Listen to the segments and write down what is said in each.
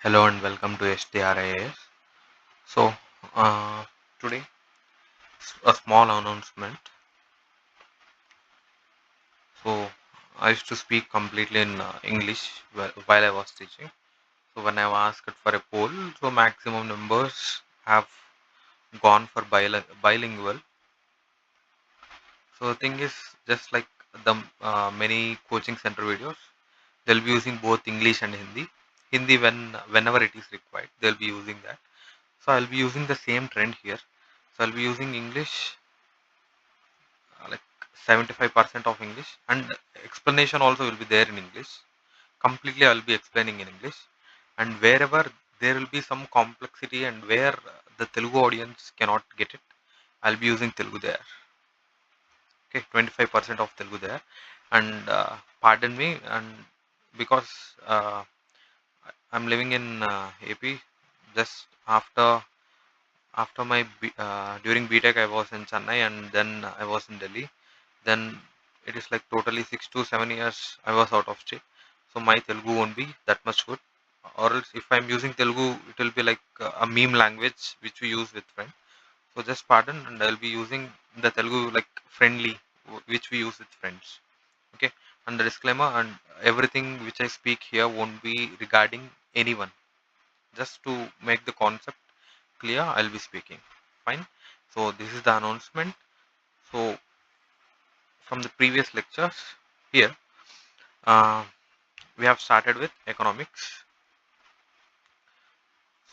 Hello and welcome to STRIAS. So, today a small announcement. So, I used to speak completely in English while I was teaching. So, when I was asked for a poll, so maximum numbers have gone for bilingual. So, the thing is, just like the many coaching center videos, they'll be using both English and Hindi. Hindi whenever it is required, they'll be using that. So, I'll be using the same trend here. So, I'll be using English like 75% of English, and explanation also will be there in English. Completely I will be explaining in English, and wherever there will be some complexity and where the Telugu audience cannot get it, I'll be using Telugu there. Okay, 25% of Telugu there, and pardon me, and because I'm living in AP, just after my during BTech I was in Chennai, and then I was in Delhi. Then it is like totally 6 to 7 years I was out of state. So my Telugu won't be that much good. Or else if I'm using Telugu, it will be like a meme language which we use with friends. So just pardon, and I'll be using the Telugu like friendly, which we use with friends. Okay, and the disclaimer and everything which I speak here won't be regarding anyone. Just to make the concept clear, I'll be speaking. Fine. So this is the announcement. So from the previous lectures here, uh, we have started with economics.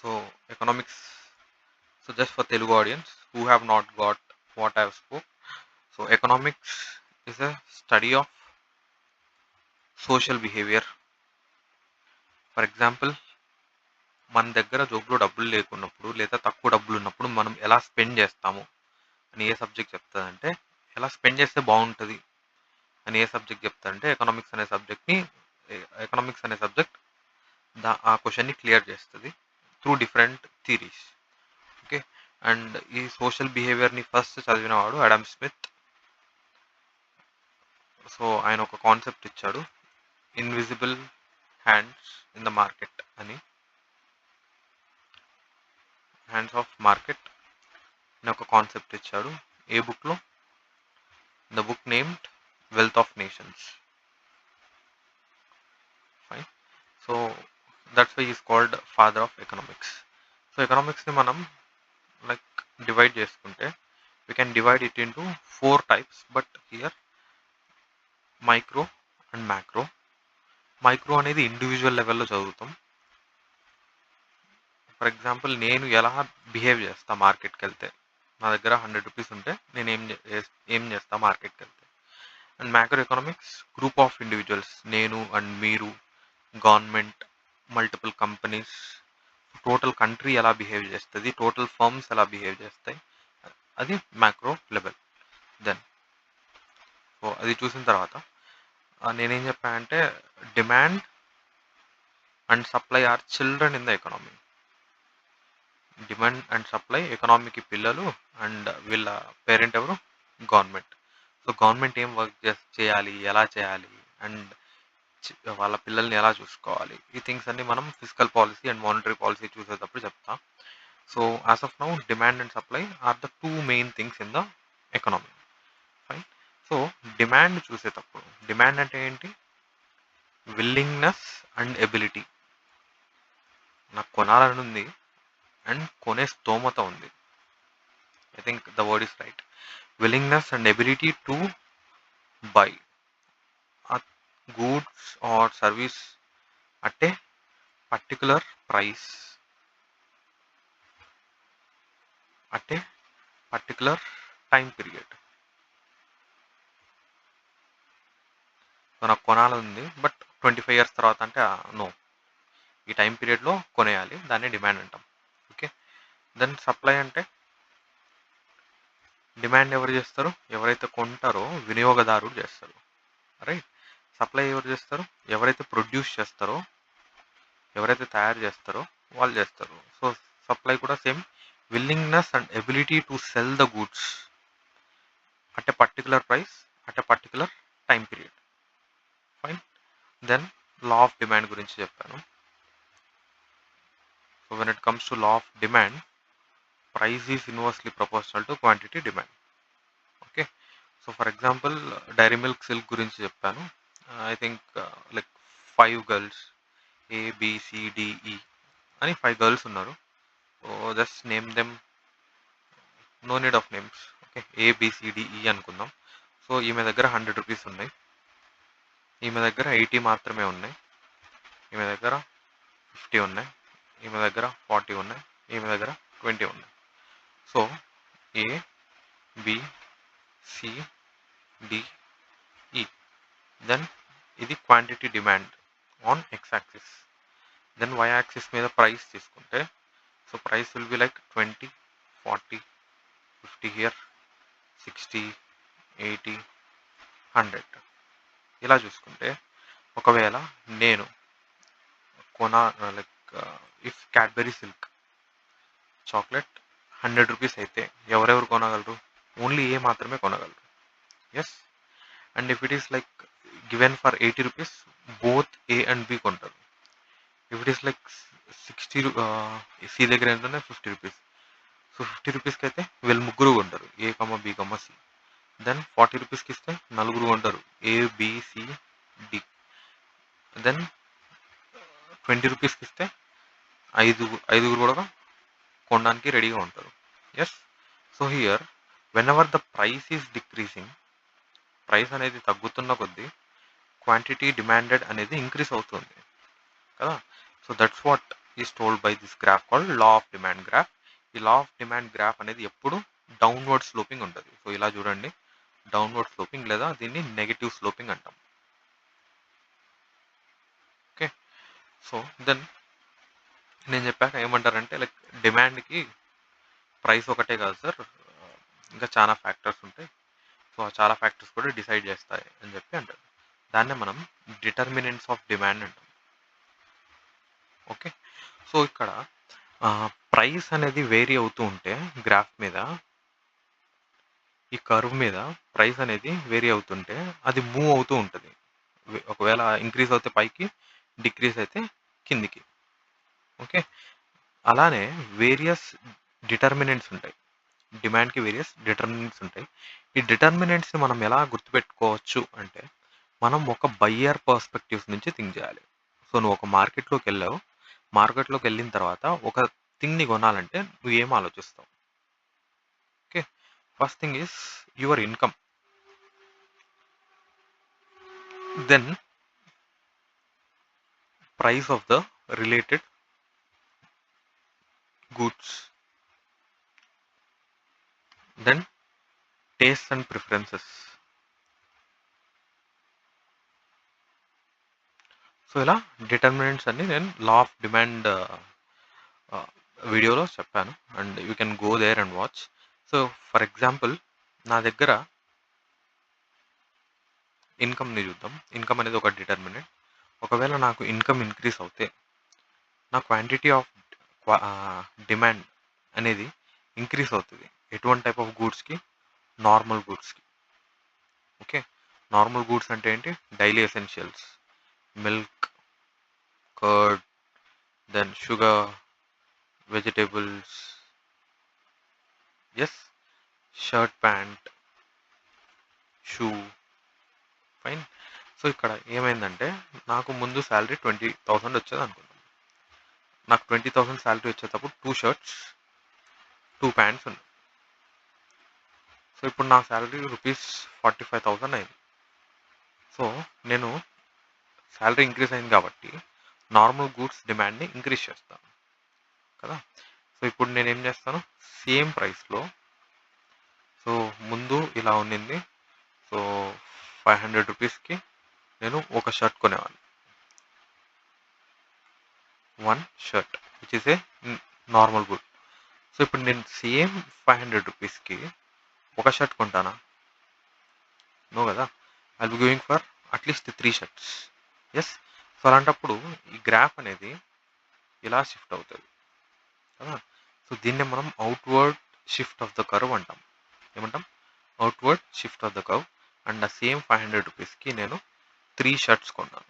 So economics, so just for Telugu audience who have not got what I have spoke. So economics is a study of social behavior. For example, మన దగ్గర జోబులో డబ్బులు లేకున్నప్పుడు లేదా తక్కువ డబ్బులు ఉన్నప్పుడు మనం ఎలా స్పెండ్ చేస్తాము అని ఏ సబ్జెక్ట్ చెప్తుందంటే, ఎలా స్పెండ్ చేస్తే బాగుంటుంది అని ఏ సబ్జెక్ట్ చెప్తారంటే ఎకనామిక్స్ అనే సబ్జెక్ట్ ఆ క్వశ్చన్ని క్లియర్ చేస్తుంది through different theories. Okay, and ఈ సోషల్ బిహేవియర్ని ఫస్ట్ చదివినవాడు అడమ్ స్మిత్. సో ఆయన ఒక కాన్సెప్ట్ ఇచ్చాడు, invisible hands in the market అని, హ్యాండ్స్ ఆఫ్ మార్కెట్ అని ఒక కాన్సెప్ట్ ఇచ్చాడు. ఏ బుక్లో? The book named wealth of nations. Fine. So that's why is called father of economics. So ఎకనామిక్స్ని మనం లైక్ డివైడ్ చేసుకుంటే, we can divide it into 4 types, but here micro and macro. Micro అనేది individual లెవెల్లో చదువుతాం. For example, నేను ఎలా behave చేస్తా మార్కెట్కి వెళ్తే, నా దగ్గర 100 రూపీస్ ఉంటే నేను ఏం చేస్తా మార్కెట్కి వెళ్తే. And macro economics, group of individuals, నేను అండ్ మీరు, government, multiple companies, total country ఎలా బిహేవ్ చేస్తుంది, టోటల్ ఫర్మ్స్ ఎలా బిహేవ్ చేస్తాయి, అది మ్యాక్రో లెవెల్. దెన్ సో అది చూసిన తర్వాత నేనేం చెప్పానంటే, demand and supply are children in the economy. Demand and supply ఎకనామీకి పిల్లలు, అండ్ వీళ్ళ పేరెంట్ ఎవరు? గవర్నమెంట్. సో గవర్నమెంట్ ఏం వర్క్ చేయాలి, ఎలా చేయాలి, అండ్ వాళ్ళ పిల్లల్ని ఎలా చూసుకోవాలి, ఈ థింగ్స్ అన్ని మనం physical policy and monetary policy చూసేటప్పుడు చెప్తాం. So as of now, demand and supply are the 2 main things in the economy. Fine. So demand చూసేటప్పుడు, డిమాండ్ అంటే ఏంటి? Willingness and ability. నాకు కొనాలని ఉంది అండ్ కొనే స్తోమత ఉంది. I think the word is right. Willingness and ability to buy a goods or service at a particular price at a particular time period. So నాకు కొనాలని ఉంది, బట్ 25 years తర్వాత అంటే నో, ఈ టైం పీరియడ్లో కొనేయాలి, దాన్ని డిమాండ్ అంటాం. ఓకే. దెన్ సప్లై అంటే, డిమాండ్ ఎవరు చేస్తారు? ఎవరైతే కొంటారో వినియోగదారుడు చేస్తారు, రైట్. సప్లై ఎవరు చేస్తారు? ఎవరైతే ప్రొడ్యూస్ చేస్తారో, ఎవరైతే తయారు చేస్తారో వాళ్ళు చేస్తారు. సో సప్లై కూడా same, willingness and ability to sell the goods at a particular price at a particular time period. Fine. Then law of demand గురించి చెప్పాను. So when it comes to law of demand, price is inversely proportional to quantity demand. Okay. So for example, dairy milk silk గురించి చెప్పాను. I think like 5 girls ABCDE అని 5 girls ఉన్నారు. So just name them, no need of names. Okay, ABCDE అనుకుందాం. So ఈమె దగ్గర 100 rupees ఉన్నాయి, ఈమె దగ్గర 80 మాత్రమే ఉన్నాయి, ఈమె దగ్గర 50 ఉన్నాయి, ఈమె దగ్గర 40 ఉన్నాయి, ఈమె దగ్గర 20 ఉన్నాయి. సో ABCDE, దెన్ ఇది quantity demand on X axis. Then Y axis మీద ప్రైస్ తీసుకుంటే, so price will be like 20, 40, 50 here, 60, 80, 100. ఇలా చూసుకుంటే ఒకవేళ నేను like if Cadbury silk chocolate 100 rupees అయితే ఎవరెవరు కొనగలరు? ఓన్లీ ఏ మాత్రమే కొనగలరు. Yes. And if it is like given for 80 rupees, both A and B కొంటారు. If it is like 60, C దగ్గర ఏంటంటే 50 రూపీస్. సో 50 రూపీస్కి అయితే వీళ్ళు ముగ్గురు కొంటారు, ఏ కమ్మ బి కమ్మ సి. దెన్ 40 రూపీస్కి ఇస్తే నలుగురు కొంటారు, ABCD. దెన్ 20 రూపీస్కి ఇస్తే ఐదుగురు కూడా కొనడానికి రెడీగా ఉంటారు. Yes. So here whenever the price is decreasing, price అనేది తగ్గుతున్న కొద్దీ క్వాంటిటీ డిమాండెడ్ అనేది ఇంక్రీజ్ అవుతుంది కదా. So that's what is told by this graph called law of demand graph. ఈ లా ఆఫ్ డిమాండ్ గ్రాఫ్ అనేది ఎప్పుడు డౌన్వర్డ్ స్లోపింగ్ ఉంటుంది. సో ఇలా చూడండి, డౌన్వర్డ్ స్లోపింగ్ లేదా దీన్ని నెగటివ్ స్లోపింగ్ అంటాం. ఓకే. సో దెన్ నేను చెప్పాక ఏమంటారంటే లైక్ డిమాండ్కి ప్రైస్ ఒకటే కాదు సార్, ఇంకా చాలా ఫ్యాక్టర్స్ ఉంటాయి. సో చాలా ఫ్యాక్టర్స్ కూడా డిసైడ్ చేస్తాయి అని చెప్పి అంటారు. దాన్నే మనం డిటర్మినెంట్స్ ఆఫ్ డిమాండ్ అంటాం. ఓకే. సో ఇక్కడ ప్రైస్ అనేది వేరీ అవుతూ ఉంటే గ్రాఫ్ మీద, ఈ కర్వ్ మీద ప్రైస్ అనేది వేరీ అవుతుంటే అది మూవ్ అవుతూ ఉంటుంది. ఒకవేళ ఇంక్రీజ్ అయితే పైకి, డిక్రీజ్ అయితే కిందికి. ఓకే. అలానే వేరియస్ డిటర్మినెంట్స్ ఉంటాయి, డిమాండ్కి వేరియస్ డిటర్మినెంట్స్ ఉంటాయి. ఈ డిటర్మినెంట్స్ని మనం ఎలా గుర్తుపెట్టుకోవచ్చు అంటే, మనం ఒక బయ్యర్ పర్స్పెక్టివ్స్ నుంచి థింక్ చేయాలి. సో నువ్వు ఒక మార్కెట్లోకి వెళ్ళావు, మార్కెట్లోకి వెళ్ళిన తర్వాత ఒక థింగ్ని కొనాలంటే నువ్వు ఏం ఆలోచిస్తావు? Okay. First thing is your income, then price of the related goods, then taste and preferences. So ఇలా డిటర్మినెంట్స్ అన్ని నేను లా ఆఫ్ డిమాండ్ వీడియోలో చెప్పాను, and you can go there and watch. So for example నా దగ్గర ఇన్కమ్ని చూద్దాం. Income అనేది ఒక డిటర్మినెంట్. ఒకవేళ నాకు ఇన్కమ్ ఇంక్రీజ్ అవుతే నా క్వాంటిటీ ఆఫ్ డిమాండ్ అనేది ఇంక్రీజ్ అవుతుంది. ఎటువంటి టైప్ ఆఫ్ గూడ్స్కి? నార్మల్ గూడ్స్కి. ఓకే. నార్మల్ గూడ్స్ అంటే ఏంటి? Daily essentials, milk, curd, then sugar, vegetables, yes, shirt, pant, shoe, fine. So ఇక్కడ ఏమైందంటే నాకు ముందు శాలరీ 20,000 వచ్చేది అనుకుందాం. నాకు 20,000 శాలరీ వచ్చేటప్పుడు 2 షర్ట్స్, 2 ప్యాంట్స్ ఉన్నాయి. సో ఇప్పుడు నా శాలరీ రూపీస్ 45,000 అయింది. సో నేను శాలరీ ఇంక్రీజ్ అయింది కాబట్టి నార్మల్ గూడ్స్ డిమాండ్ని ఇంక్రీజ్ చేస్తాను కదా. సో ఇప్పుడు నేను ఏం చేస్తాను, సేమ్ ప్రైస్లో, సో ముందు ఇలా ఉన్నింది, సో 500 రూపీస్కి నేను ఒక షర్ట్ కొనేవాడిని, 1 shirt which is a normal good. So ఇప్పుడు నేను సేమ్ 500 రూపీస్కి ఒక షర్ట్ కొంటానా? నో కదా. I will be going for at least 3 shirts. Yes. So అలాంటప్పుడు ఈ గ్రాఫ్ అనేది ఇలా షిఫ్ట్ అవుతుంది కదా. సో దీన్నే మనం outward shift of the curve అంటాం. ఏమంటాం? Outward shift of the curve. And ఆ సేమ్ 500 రూపీస్కి నేను 3 షర్ట్స్ కొన్నాను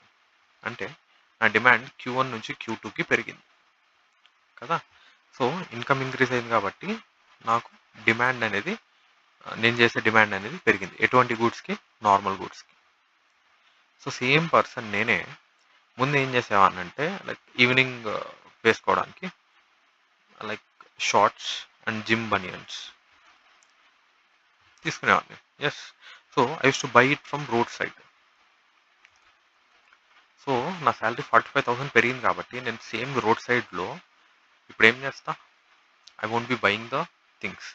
అంటే నా డిమాండ్ Q1 నుంచి Q2కి పెరిగింది కదా. ఇన్కమ్ ఇంక్రీజ్ అయింది కాబట్టి నాకు డిమాండ్ అనేది నేను చేసే డిమాండ్ అనేది పెరిగింది. ఎటువంటి గూడ్స్కి? నార్మల్ గూడ్స్కి. సో సేమ్ పర్సన్ నేనే ముందు ఏం చేసేవాడినంటే లైక్ ఈవినింగ్ వేసుకోవడానికి like shorts and gym banians తీసుకునేవాడిని. Yes. So I use to buy it from road side. So నా శాలరీ 45,000 పెరిగింది కాబట్టి నేను సేమ్ రోడ్ సైడ్లో ఇప్పుడు ఏం చేస్తా? I won't be buying the things.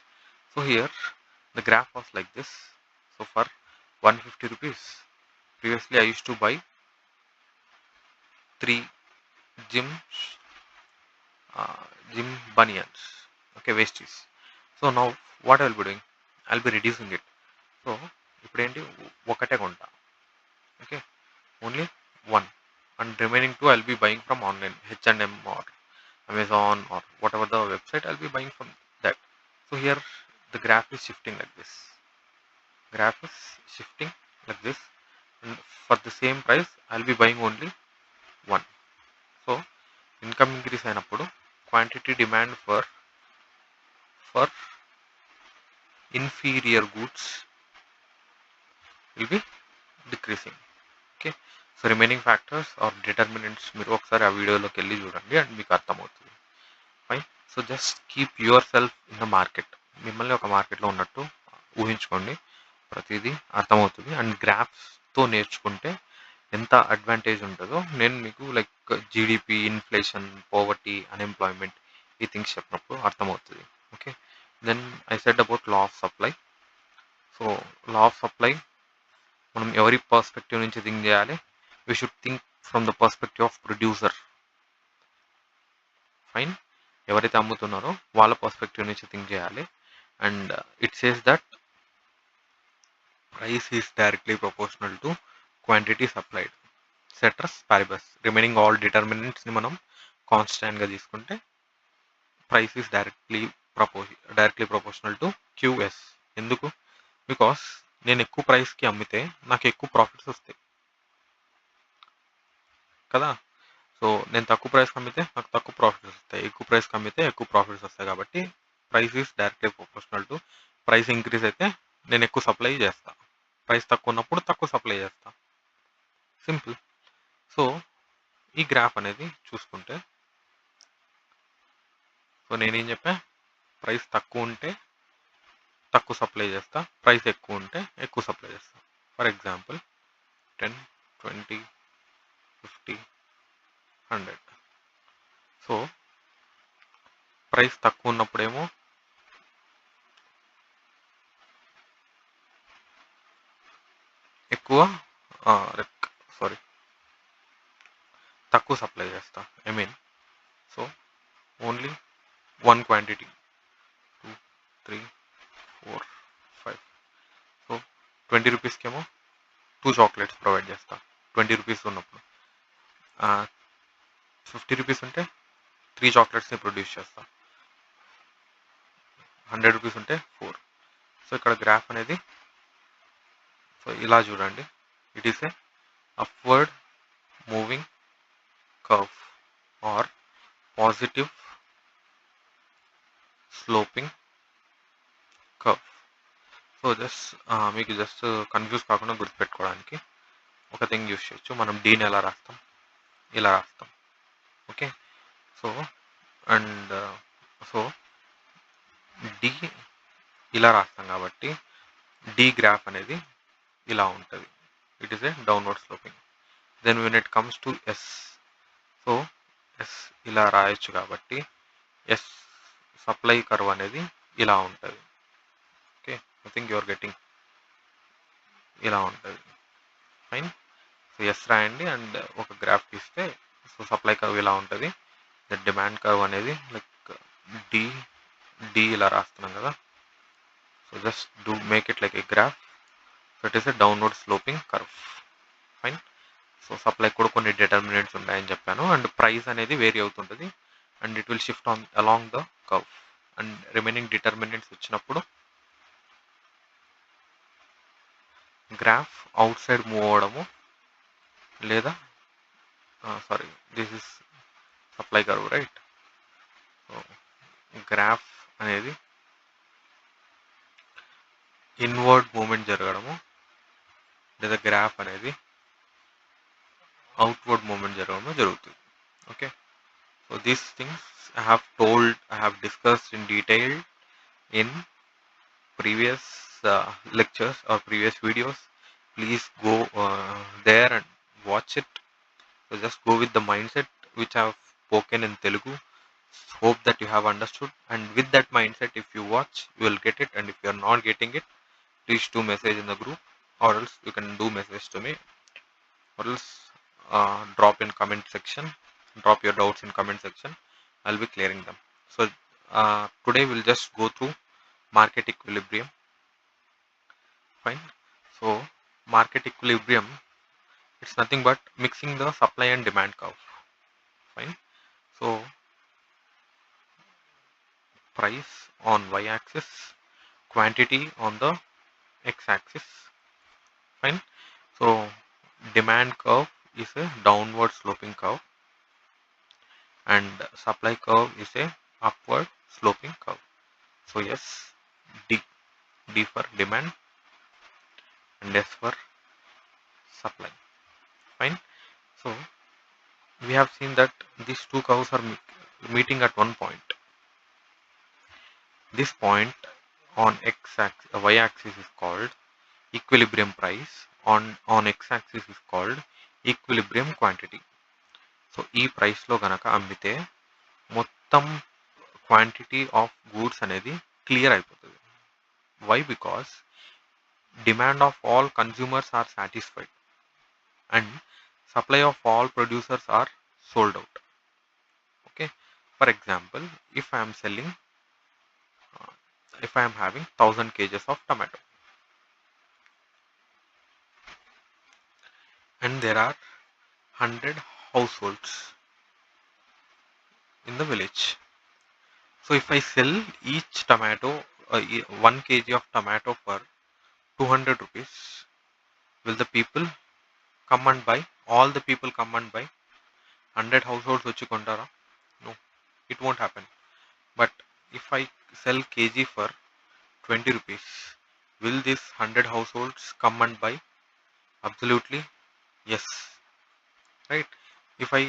So here the graph was like this. So for 150 rupees, previously I used to buy 3 gym gym bunions, okay, wasties. So now what I will be doing? I'll be reducing it. So ఇప్పుడు ఏంటి ఒకటే కొంటా, okay, only one, and remaining two I'll be buying from online, H&M or Amazon or whatever the website, I'll be buying from that. So here the graph is shifting like this. Graph is shifting like this, and for the same price I'll be buying only one. So income increase అయినప్పుడు quantity demand for inferior goods will be decreasing. Okay, so remaining factors or determinants మీరు ఒకసారి ఆ వీడియోలోకి వెళ్ళి చూడండి and మీకు అర్థమవుతుంది. Fine. So just keep your self in the market. మిమ్మల్ని ఒక మార్కెట్లో ఉన్నట్టు ఊహించుకోండి, ప్రతిదీ అర్థమవుతుంది. అండ్ గ్రాఫ్స్తో నేర్చుకుంటే ఎంత అడ్వాంటేజ్ ఉంటుందో నేను మీకు like GDP, inflation, poverty, unemployment ఈ థింగ్స్ చెప్పినప్పుడు అర్థమవుతుంది. Okay, then I said about law of supply. So law of supply మనం ఎవరి పర్స్పెక్టివ్ నుంచి థింక్ చేయాలి? We should think from the perspective of producer. Fine. ఎవరైతే అమ్ముతున్నారో వాళ్ళ పర్స్పెక్టివ్ నుంచి థింక్ చేయాలి. And it says that price is directly proportional to quantity supplied. Ceteris paribus. Remaining all డిటర్మినెంట్స్ని మనం కాన్స్టాంట్గా తీసుకుంటే price is directly proportional to QS. ఎందుకు? బికాస్ నేను ఎక్కువ ప్రైస్కి అమ్మితే నాకు ఎక్కువ ప్రాఫిట్స్ వస్తాయి కదా. సో నేను తక్కువ ప్రైస్కి అమ్మితే నాకు తక్కువ ప్రాఫిట్స్ వస్తాయి, ఎక్కువ ప్రైస్కి అమ్మితే ఎక్కువ ప్రాఫిట్స్ వస్తాయి. కాబట్టి price is directly proportional to, price increase అయితే నేను ఎక్కువ సప్లై చేస్తా, ప్రైస్ తక్కువ ఉన్నప్పుడు తక్కువ సప్లై చేస్తా. సింపుల్. సో ఈ గ్రాఫ్ అనేది చూసుకుంటే, సో నేనేం చెప్పా? ప్రైస్ తక్కువ ఉంటే తక్కువ సప్లై చేస్తా, ప్రైస్ ఎక్కువ ఉంటే ఎక్కువ సప్లై చేస్తా. For example 10, 20, 50, 100. సో ప్రైస్ తక్కువ ఉన్నప్పుడేమో ఎక్కువ తక్కువ సప్లై చేస్తా. I mean so only one quantity, 2, 3, 4, 5. So 20 రూపీస్కి ఏమో 2 చాక్లెట్స్ ప్రొవైడ్ చేస్తా 20 రూపీస్ ఉన్నప్పుడు. 50 రూపీస్ ఉంటే 3 చాక్లెట్స్ని ప్రొడ్యూస్ చేస్తా. 100 రూపీస్ ఉంటే 4. సో ఇక్కడ గ్రాఫ్ అనేది సో ఇలా చూడండి. It is a upward moving curve or positive sloping curve. So మీకు జస్ట్ కన్ఫ్యూజ్ కాకుండా గుర్తుపెట్టుకోవడానికి ఒక థింగ్ యూస్ చేయొచ్చు. మనం డీని ఎలా రాస్తాం? ఇలా రాస్తాం. Okay, so and so D ఇలా రాస్తాం కాబట్టి డి గ్రాఫ్ అనేది ఇలా ఉంటుంది. It is a downward sloping. Then when it comes to S, so S ఇలా రాయొచ్చు కాబట్టి ఎస్ సప్లై కర్వ్ అనేది ఇలా ఉంటుంది. Okay, I think your getting. ఇలా ఉంటుంది. ఫైన్. సో ఎస్ రాయండి అండ్ ఒక గ్రాఫ్ తీస్తే సో సప్లై కర్వ్ ఇలా ఉంటుంది. ద డిమాండ్ కర్వ్ అనేది లైక్ డి ఇలా రాస్తున్నాం కదా. So just do make it like A graph. So it is a downward sloping curve. Fine. So supply కూడా కొన్ని డిటర్మినెంట్స్ ఉంటాయని చెప్పాను, అండ్ ప్రైస్ అనేది వేరీ అవుతుంటుంది and it will shift on along the curve. And remaining determinants వచ్చినప్పుడు graph out side move అవ్వడము, లేదా sorry this is supply curve right. So graph అనేది ఇన్వర్డ్ మూమెంట్ జరగడము, లేదా గ్రాఫ్ అనేది అవుట్వర్డ్ మూమెంట్ జరగడము జరుగుతుంది. Okay, so these things I have discussed in detail in previous lectures or previous videos. Please go there and watch it. So just go with the mindset which I have spoken in Telugu. Hope that you have understood, and with that mindset, if you watch, you will get it, and if you are not getting it, please do message in the group, or else you can do message to me, or else drop in comment section, drop your doubts in comment section. I'll be clearing them. So today we'll just go through market equilibrium. Fine. So market equilibrium, it's nothing but mixing the supply and demand curve. Fine. So price on y-axis, quantity on the x-axis. Fine. So demand curve is a downward sloping curve, and supply curve is a upward sloping curve. So yes, D for demand and S for supply. Fine. So we have seen that these two curves are meeting at one point. This point on y-axis is called equilibrium price, on x-axis is called equilibrium quantity. So ఈ ప్రైస్లో గనక అమ్మితే మొత్తం quantity of goods అనేది clear అయిపోతుంది. Why? Because demand of all consumers are satisfied and supply of all producers are sold out. Okay, for example, if I am having 1000 kgs of tomato and there are 100 households in the village. So if I sell each tomato, 1 kg of tomato for 200 rupees, will the people come and buy? All the people come and buy? 100 households వచ్చి కొంటారా? No, it won't happen. But if I sell kg for 20 rupees, will these 100 households come and buy? Absolutely yes, right? If I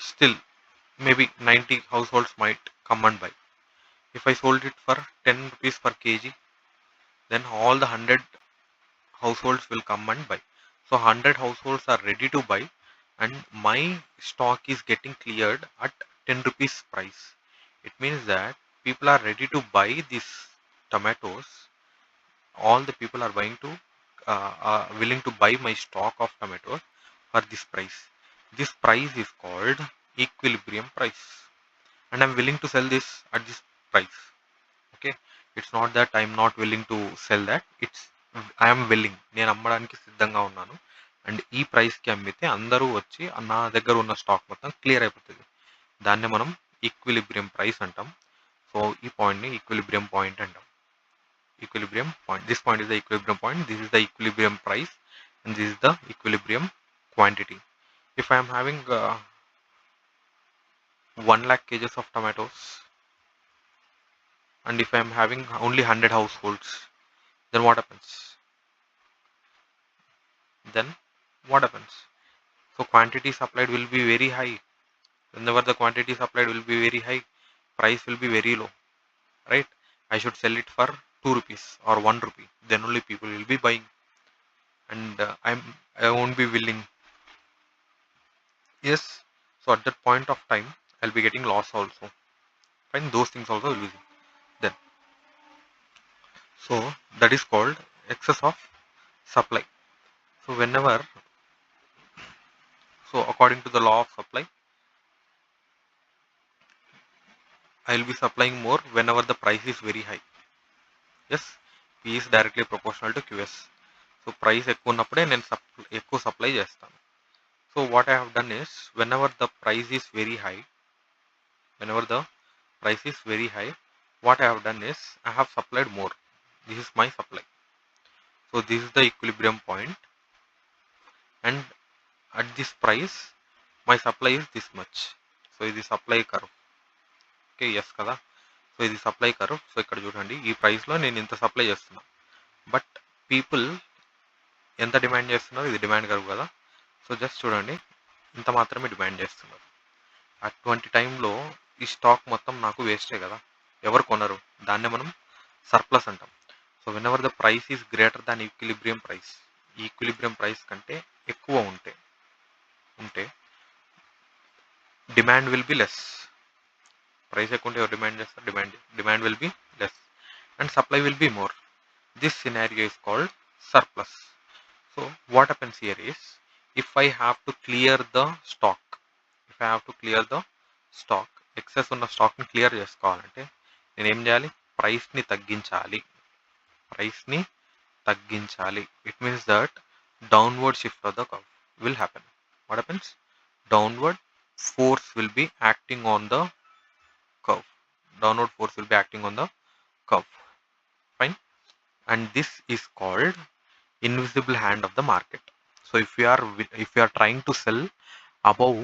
still, maybe 90 households might come and buy. If I sold it for 10 rupees per kg, then all the 100 households will come and buy. So 100 households are ready to buy, and my stock is getting cleared at 10 rupees price. It means that people are ready to buy these tomatoes. All the people are willing to buy my stock of tomatoes for this price. This price is called equilibrium price, and I'm willing to sell this at this price. Okay, it's not that I'm not willing to sell that, it's I am willing, నేను అమ్మడానికి సిద్ధంగా ఉన్నాను, and ఈ ప్రైస్కి అమ్మితే అందరూ వచ్చి నా దగ్గర ఉన్న స్టాక్ మొత్తం క్లియర్ అయిపోతుంది. దాన్ని మనం ఈక్విలిబ్రియం ప్రైస్ అంటాం. సో ఈ పాయింట్ని ఈక్విలిబ్రియం పాయింట్ అంటాం. Equilibrium point, this point is the equilibrium point, this is the equilibrium price, and this is the equilibrium quantity. If I am having 1 lakh kgs of tomatoes, and if I am having only 100 households, then what happens? So quantity supplied will be very high. Whenever the quantity supplied will be very high, price will be very low, right? I should sell it for 2 rupees or 1 rupee, then only people will be buying, and I won't be willing. Yes, so at that point of time I'll be getting loss also. Fine, those things also will be then. So that is called excess of supply. So according to the law of supply, I will be supplying more whenever the price is very high. Yes, P is directly proportional to QS. So price ఎక్కువ ఉన్నప్పుడే నేను ఎక్కువ supply చేస్తాను. So what I have done is, whenever the price is very high, what I have done is I have supplied more. This is my supply. So this is the equilibrium point, and at this price my supply is this much. So ఇది supply curve. Okay, yes కదా. So ఇది supply curve. So ఇక్కడ చూడండి, ఈ ప్రైస్లో నేను ఇంత supply చేస్తున్నా, బట్ పీపుల్ ఎంత డిమాండ్ చేస్తున్నారు, ఇది డిమాండ్ కర్వ్ కదా. సో జస్ట్ చూడండి, ఇంత మాత్రమే డిమాండ్ చేస్తున్నారు. అటువంటి టైంలో ఈ స్టాక్ మొత్తం నాకు వేస్టే కదా, ఎవరు కొనరు. దాన్నే మనం సర్ప్లస్ అంటాం. So when ever the price is greater than equilibrium price, equilibrium price కంటే ఎక్కువ ఉంటే demand will be less. Price ఎక్కువ ఉంటే ఎవరు డిమాండ్ చేస్తారు, demand will be less and supply will be more. This scenario is called surplus. So what happens here is, if I have to clear the stock, excess ఉన్న stock ని clear చేసుకోవాలంటే నేను ఏం చేయాలి, ప్రైస్ ని తగ్గించాలి. It means that downward shift of the curve will happen. What happens? Downward force will be acting on the curve. Fine. And this is called invisible hand of the market. So if you are trying to sell above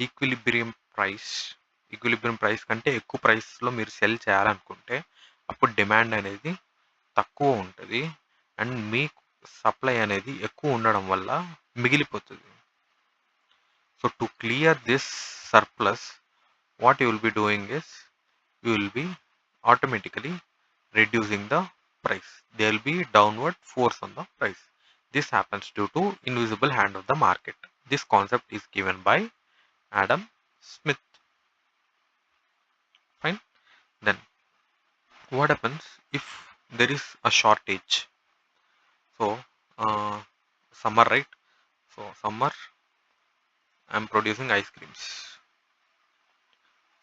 equilibrium price కంటే ఎక్కువ ప్రైస్లో మీరు cell చేయాలనుకుంటే అప్పుడు demand అనేది తక్కువ ఉంటుంది and me supply అనేది ఎక్కువ ఉండడం వల్ల మిగిలిపోతుంది. So to clear this surplus, what you will be doing is, you will be automatically reducing the price. There will be downward force on the price. This happens due to invisible hand of the market. This concept is given by Adam Smith. Fine. Then what happens if there is a shortage? So summer, right? So summer I'm producing ice creams.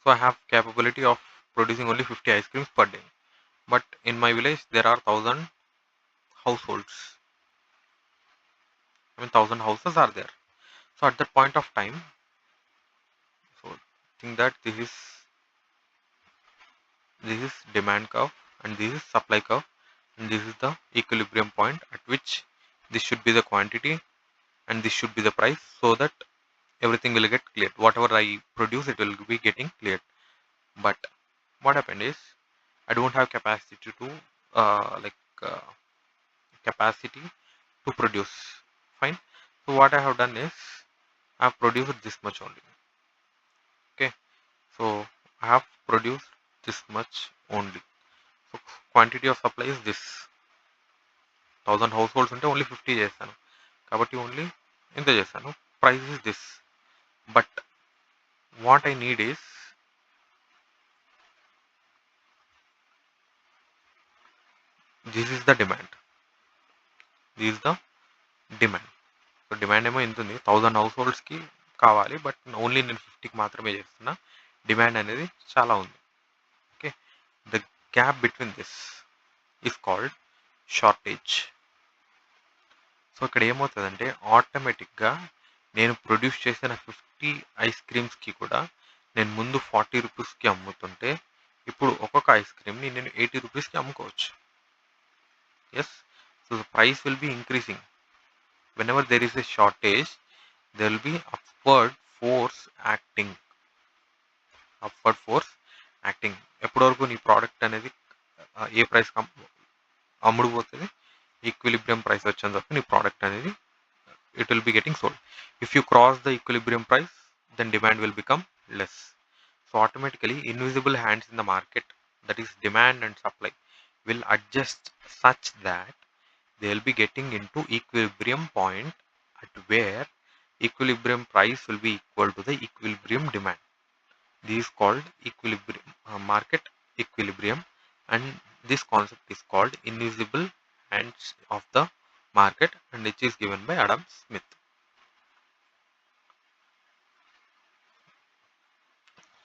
So I have capability of producing only 50 ice creams per day. But in my village there are 1000 households. 1000 houses are there. So at that point of time, so think that this is demand curve and this is supply curve and this is the equilibrium point at which this should be the quantity and this should be the price, so that everything will get cleared. Whatever I produce, it will be getting cleared. But what happened is, I don't have capacity to produce. Fine. So what I have done is, I have produced this much only. Okay, so I have produced this much only. So quantity of supply is this. 1000 households ఉంటే only 50 చేశాను కాబట్టి only ఇంత చేశాను. Price is this. But what I need is, this is the demand. So demand ఏమో ఎంత ఉంది, 1000 హౌస్హోల్డ్స్కి కావాలి, but only నేను 50కి మాత్రమే చేస్తున్నా. డిమాండ్ అనేది చాలా ఉంది. Okay, the gap between this is called shortage. So ఇక్కడ ఏమవుతుందంటే, ఆటోమేటిక్గా నేను ప్రొడ్యూస్ చేసిన 50 ఐస్ క్రీమ్స్కి కూడా నేను ముందు 40 రూపీస్కి అమ్ముతుంటే, ఇప్పుడు ఒక్కొక్క ఐస్ క్రీమ్ని నేను 80 రూపీస్కి అమ్ముకోవచ్చు. Yes, so the price will be increasing. whenever there is a shortage, there will be upward force acting. ఎప్పటి వరకు నీ ప్రోడక్ట్ అనేది ఏ ప్రైస్ అమ్ముడుపోతుంది, ఈక్విలిబ్రియం ప్రైస్ వచ్చేంత వరకు నీ ప్రోడక్ట్ అనేది it will be getting sold. If you cross the equilibrium price, then demand will become less. So automatically invisible hands in the market, that is demand and supply, will adjust such that they will be getting into equilibrium point at where equilibrium price will be equal to the equilibrium demand. This is called equilibrium, market equilibrium, and this concept is called invisible hands of the market, and which is given by Adam Smith.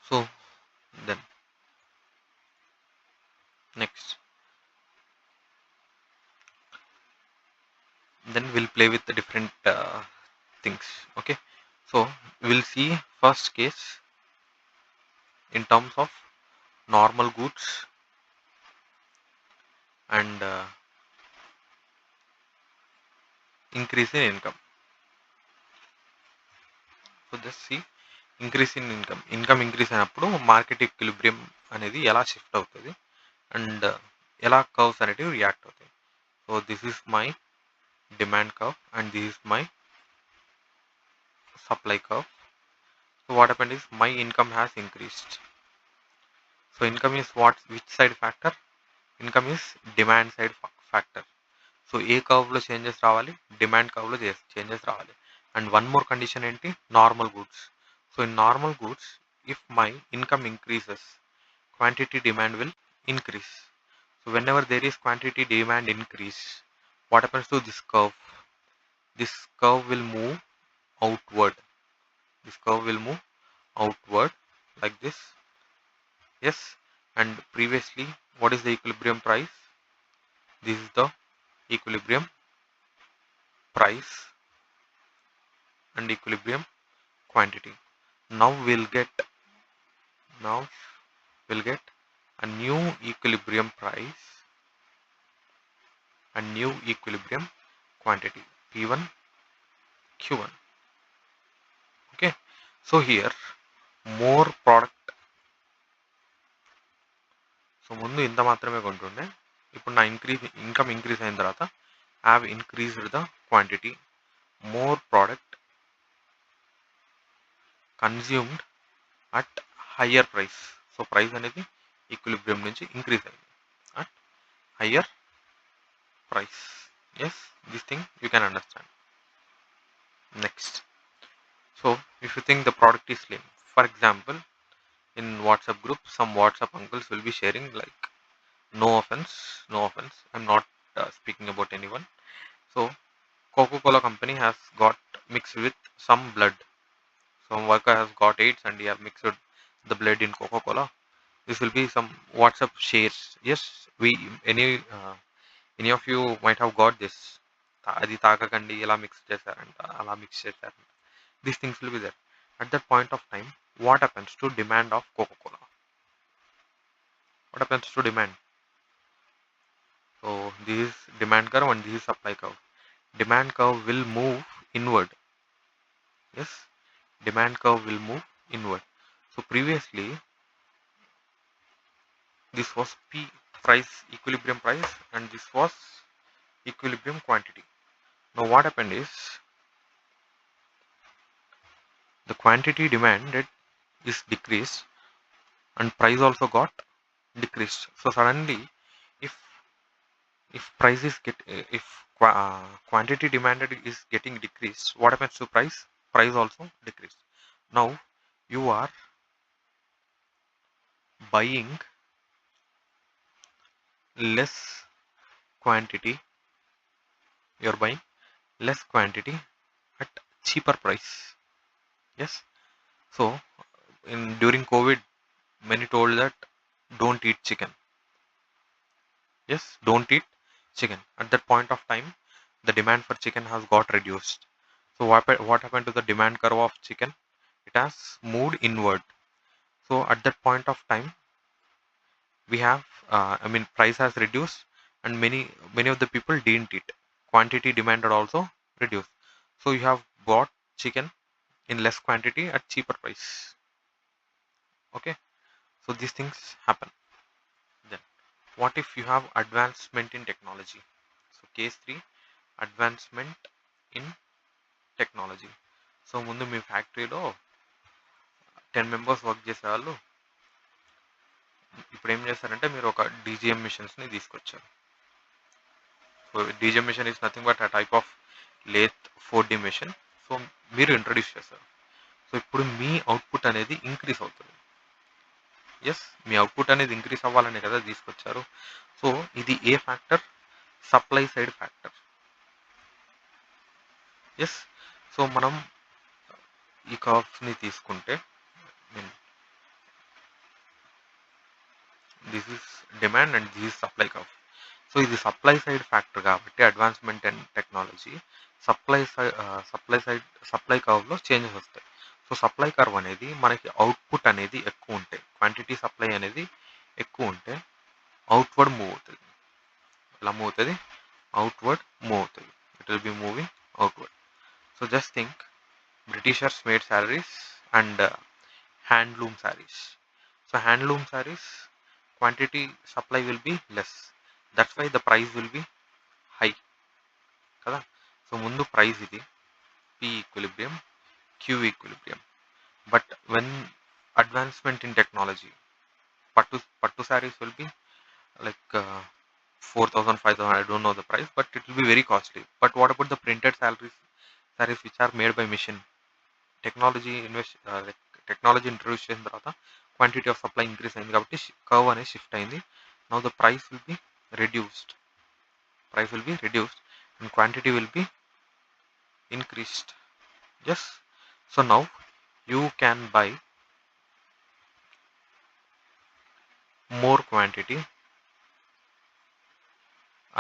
So then next, then we'll play with the different things. Okay, so we'll see first case in terms of normal goods and increase in income. So just see, increase in income increase అయినప్పుడు market equilibrium అనేది ఎలా shift అవుతుంది and ఎలా curves అనేటివి react అవుతాయి. So this is my demand curve and this is my supply curve. So what happened is my income has increased. So income is which side factor? Income is demand side factor. So ఏ కర్వ్లో changes రావాలి, demand కర్వ్లో changes రావాలి. And one more condition ఏంటి, normal goods. So in normal goods if my income increases quantity demand will increase. So whenever there is quantity demand increase, what happens to this curve? This curve will move outward. This curve will move outward like this. Yes, and previously what is the equilibrium price? This is the equilibrium price and equilibrium quantity. Now we'll get a new equilibrium price and new equilibrium quantity P1 Q1. Okay, so here more product. So ముందు ఇంత మాత్రమే కొంటుండే, ఇప్పుడు నా income increase అయిన తర్వాత have increased the quantity, more product consumed at higher price. So price అనేది equilibrium నుంచి increase అయింది at higher price. Yes, this thing you can understand. Next, so if you think the product is slim, for example in WhatsApp group some WhatsApp uncles will be sharing like, no offense, I'm not speaking about anyone. So Coca-Cola company has got mixed with some blood. Some worker has got AIDS and he have mixed the blood in Coca-Cola. This will be some WhatsApp shares. Yes, any of you might have got this. అది తాగకండి, ఇలా mix చేశారంట, అలా mix చేశారంట. These things will be there. At that point of time, what happens to demand of Coca-Cola? What happens to demand? So this is demand curve and this is supply curve. Demand curve will move inward. Yes, demand curve will move inward. So previously this was P price, equilibrium price, and this was equilibrium quantity. Now what happened is the quantity demanded is decreased and price also got decreased. So suddenly if price is quantity demanded is getting decreased, what happens to price? Price also decreased. Now you are buying less quantity, you are buying less quantity at cheaper price. Yes, so during COVID many told that don't eat chicken. Yes, don't eat chicken. At that point of time the demand for chicken has got reduced. So what happened to the demand curve of chicken? It has moved inward. So at that point of time we have price has reduced and many of the people didn't eat. Quantity demanded also reduced. So you have bought chicken in less quantity at cheaper price. Okay, so these things happen. Then what if you have advancement in technology? So case 3, advancement in technology. So ముందు మీ ఫ్యాక్టరీలో 10 members work చేసేవాళ్ళు ఇప్పుడు ఏం చేస్తారంటే మీరు ఒక DGM మిషన్స్ని తీసుకొచ్చారు. So DGM mission is nothing but a type of lathe 4D mission. So మీరు ఇంట్రడ్యూస్ చేస్తారు. సో ఇప్పుడు మీ అవుట్పుట్ అనేది ఇంక్రీస్ అవుతుంది. ఎస్, మీ అవుట్పుట్ అనేది ఇంక్రీస్ అవ్వాలనే కదా తీసుకొచ్చారు. సో ఇది ఏ factor? Supply side factor. Yes, so మనం ఈ కర్వ్స్ని తీసుకుంటే this is demand and this is supply curve. So ఇది సప్లై సైడ్ ఫ్యాక్టర్ కాబట్టి అడ్వాన్స్మెంట్ అండ్ టెక్నాలజీ సప్లై కర్వ్లో చేంజెస్ వస్తాయి. సో సప్లై కర్వ్ అనేది మనకి అవుట్పుట్ అనేది ఎక్కువ ఉంటే, క్వాంటిటీ సప్లై అనేది ఎక్కువ ఉంటే అవుట్వర్డ్ మూవ్ అవుతుంది. ఎలా మూవ్ అవుతుంది? అవుట్వర్డ్ మూవ్ అవుతుంది. It will be moving outward. So just think, Britishers made salaries and handloom sarees. So handloom sarees quantity supply will be less. That's why the price will be high కదా. So ముందు price ఇది P equilibrium, Q equilibrium. But when advancement in technology, pattu sarees will be like 4,000, 5,000, I don't know the price, but it will be very costly. But what about the printed sarees which are made by machine? Like technology introduce చేసిన తర్వాత quantity of supply increase అయింది కాబట్టి curve అనేది shift అయింది. Now the price will be reduced and quantity will be increased. Yes, so now you can buy more quantity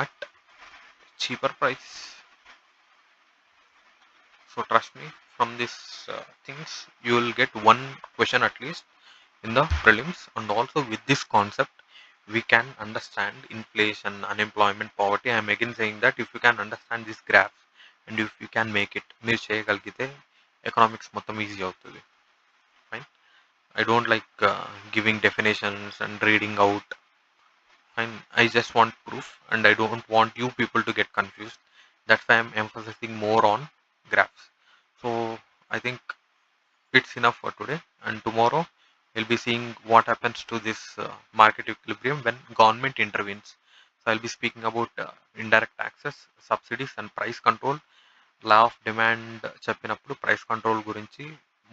at cheaper price. So trust me, from this things you will get one question at least in the prelims, and also with this concept we can understand inflation, unemployment, poverty. I am again saying that if you can understand this graph and if you can make it, మీరు చేయగలిగితే economics మొత్తం easy అవుతుంది. Fine. I don't like giving definitions and reading out. Fine. I just want proof and I don't want you people to get confused. That's why I'm emphasizing more on graphs. So I think it's enough for today, and tomorrow we'll be seeing what happens to this market equilibrium when government intervenes. So I'll be speaking about indirect taxes, subsidies and price control. Law of demand చెప్పినప్పుడు price control గురించి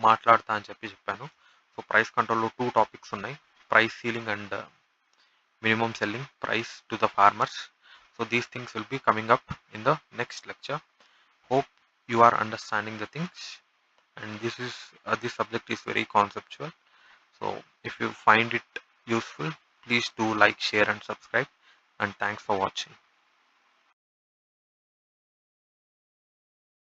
మాట్లాడతా అని చెప్పాను. So price కంట్రోల్లో 2 topics ఉన్నాయి, price ceiling and minimum selling price to the farmers. So these things will be coming up in the next lecture. Hope you are understanding the things, and this subject is very conceptual. So if you find it useful, please do like, share and subscribe, and thanks for watching.